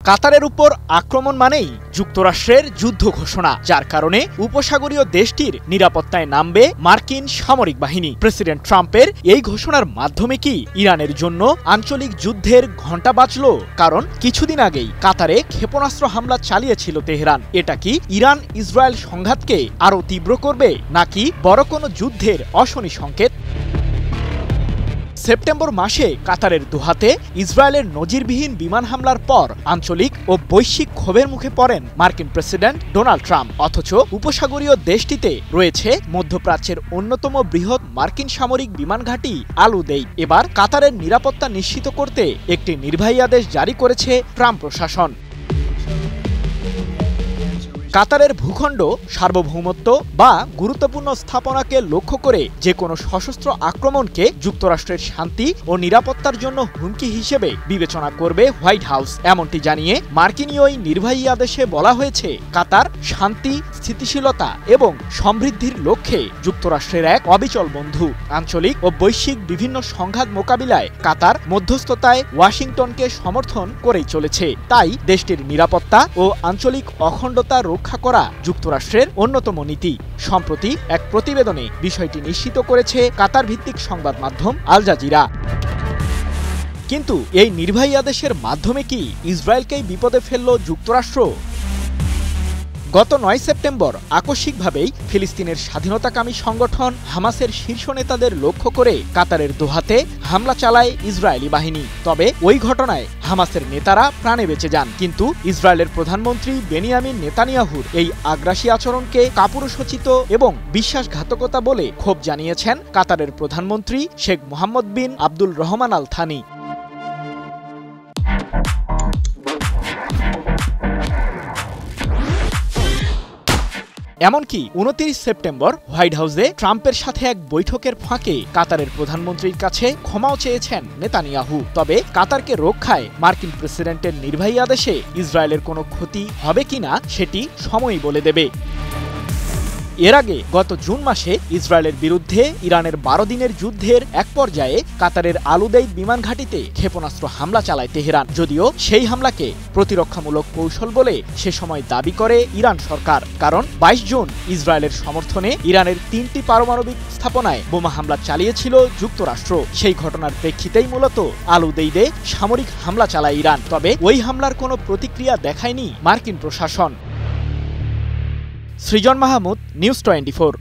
কাতারের উপর আক্রমণ মানেই যুক্তরাষ্ট্রের যুদ্ধ ঘোষণা, যার কারণে উপসাগরীয় দেশটির নিরাপত্তায় নামবে মার্কিন সামরিক বাহিনী। প্রেসিডেন্ট ট্রাম্পের এই ঘোষণার মাধ্যমে কি ইরানের জন্য আঞ্চলিক যুদ্ধের ঘণ্টা বাজল? কারণ কিছুদিন আগেই কাতারে ক্ষেপণাস্ত্র হামলা চালিয়েছিল তেহরান। এটা কি ইরান ইসরায়েল সংঘাতকে আরও তীব্র করবে, নাকি বড় কোনো যুদ্ধের অশনি সংকেত? সেপ্টেম্বর মাসে কাতারের দোহাতে ইসরায়েলের নজিরবিহীন বিমান হামলার পর আঞ্চলিক ও বৈশ্বিক ক্ষোভের মুখে পড়েন মার্কিন প্রেসিডেন্ট ডোনাল্ড ট্রাম্প। অথচ উপসাগরীয় দেশটিতে রয়েছে মধ্যপ্রাচ্যের অন্যতম বৃহৎ মার্কিন সামরিক বিমান ঘাঁটি আল উদেইদ। এবার কাতারের নিরাপত্তা নিশ্চিত করতে একটি নির্বাহী আদেশ জারি করেছে ট্রাম্প প্রশাসন। কাতারের ভূখণ্ড, সার্বভৌমত্ব বা গুরুত্বপূর্ণ স্থাপনাকে লক্ষ্য করে যে কোনো সশস্ত্র আক্রমণকে যুক্তরাষ্ট্রের শান্তি ও নিরাপত্তার জন্য হুমকি হিসেবে বিবেচনা করবে হোয়াইট হাউস। এমনটি জানিয়ে মার্কিন ওই নির্বাহী আদেশে বলা হয়েছে, কাতার শান্তি, স্থিতিশীলতা এবং সমৃদ্ধির লক্ষ্যে যুক্তরাষ্ট্রের এক অবিচল বন্ধু। আঞ্চলিক ও বৈশ্বিক বিভিন্ন সংঘাত মোকাবিলায় কাতার মধ্যস্থতায় ওয়াশিংটনকে সমর্থন করেই চলেছে। তাই দেশটির নিরাপত্তা ও আঞ্চলিক অখণ্ডতা রক্ষা করা যুক্তরাষ্ট্রের অন্যতম নীতি। সম্প্রতি এক প্রতিবেদনে বিষয়টি নিশ্চিত করেছে কাতার ভিত্তিক সংবাদ মাধ্যম আল জাজিরা। কিন্তু এই নির্বাহী আদেশের মাধ্যমে কি ইসরায়েলকেই বিপদে ফেলল যুক্তরাষ্ট্র? গত ৯ সেপ্টেম্বর আকস্মিকভাবেই ফিলিস্তিনের স্বাধীনতাকামী সংগঠন হামাসের শীর্ষ নেতাদের লক্ষ্য করে কাতারের দোহাতে হামলা চালায় ইসরায়েলি বাহিনী। তবে ওই ঘটনায় হামাসের নেতারা প্রাণে বেঁচে যান। কিন্তু ইসরায়েলের প্রধানমন্ত্রী বেনিয়ামিন নেতানিয়াহুর এই আগ্রাসী আচরণকে কাপুরুষোচিত এবং বিশ্বাসঘাতকতা বলে ক্ষোভ জানিয়েছেন কাতারের প্রধানমন্ত্রী শেখ মোহাম্মদ বিন আব্দুল রহমান আল থানি। এমনকি ২৯ সেপ্টেম্বর হোয়াইট হাউসে ট্রাম্পের সাথে এক বৈঠকের ফাঁকে কাতারের প্রধানমন্ত্রীর কাছে ক্ষমাও চেয়েছেন নেতানিয়াহু। তবে কাতারকে রক্ষায় মার্কিন প্রেসিডেন্টের নির্বাহী আদেশে ইসরায়েলের কোনো ক্ষতি হবে কিনা সেটি সময়ই বলে দেবে। এর আগে গত জুন মাসে ইসরায়েলের বিরুদ্ধে ইরানের ১২ দিনের যুদ্ধের এক পর্যায়ে কাতারের আল উদেইদ বিমান ঘাঁটিতে ক্ষেপণাস্ত্র হামলা চালায় তেহরান। যদিও সেই হামলাকে প্রতিরক্ষামূলক কৌশল বলে সে সময় দাবি করে ইরান সরকার। কারণ ২২ জুন ইসরায়েলের সমর্থনে ইরানের ৩টি পারমাণবিক স্থাপনায় বোমা হামলা চালিয়েছিল যুক্তরাষ্ট্র। সেই ঘটনার প্রেক্ষিতেই মূলত আল উদেইদে সামরিক হামলা চালায় ইরান। তবে ওই হামলার কোনো প্রতিক্রিয়া দেখায়নি মার্কিন প্রশাসন। সৃজন মাহমুদ, নিউজ 24।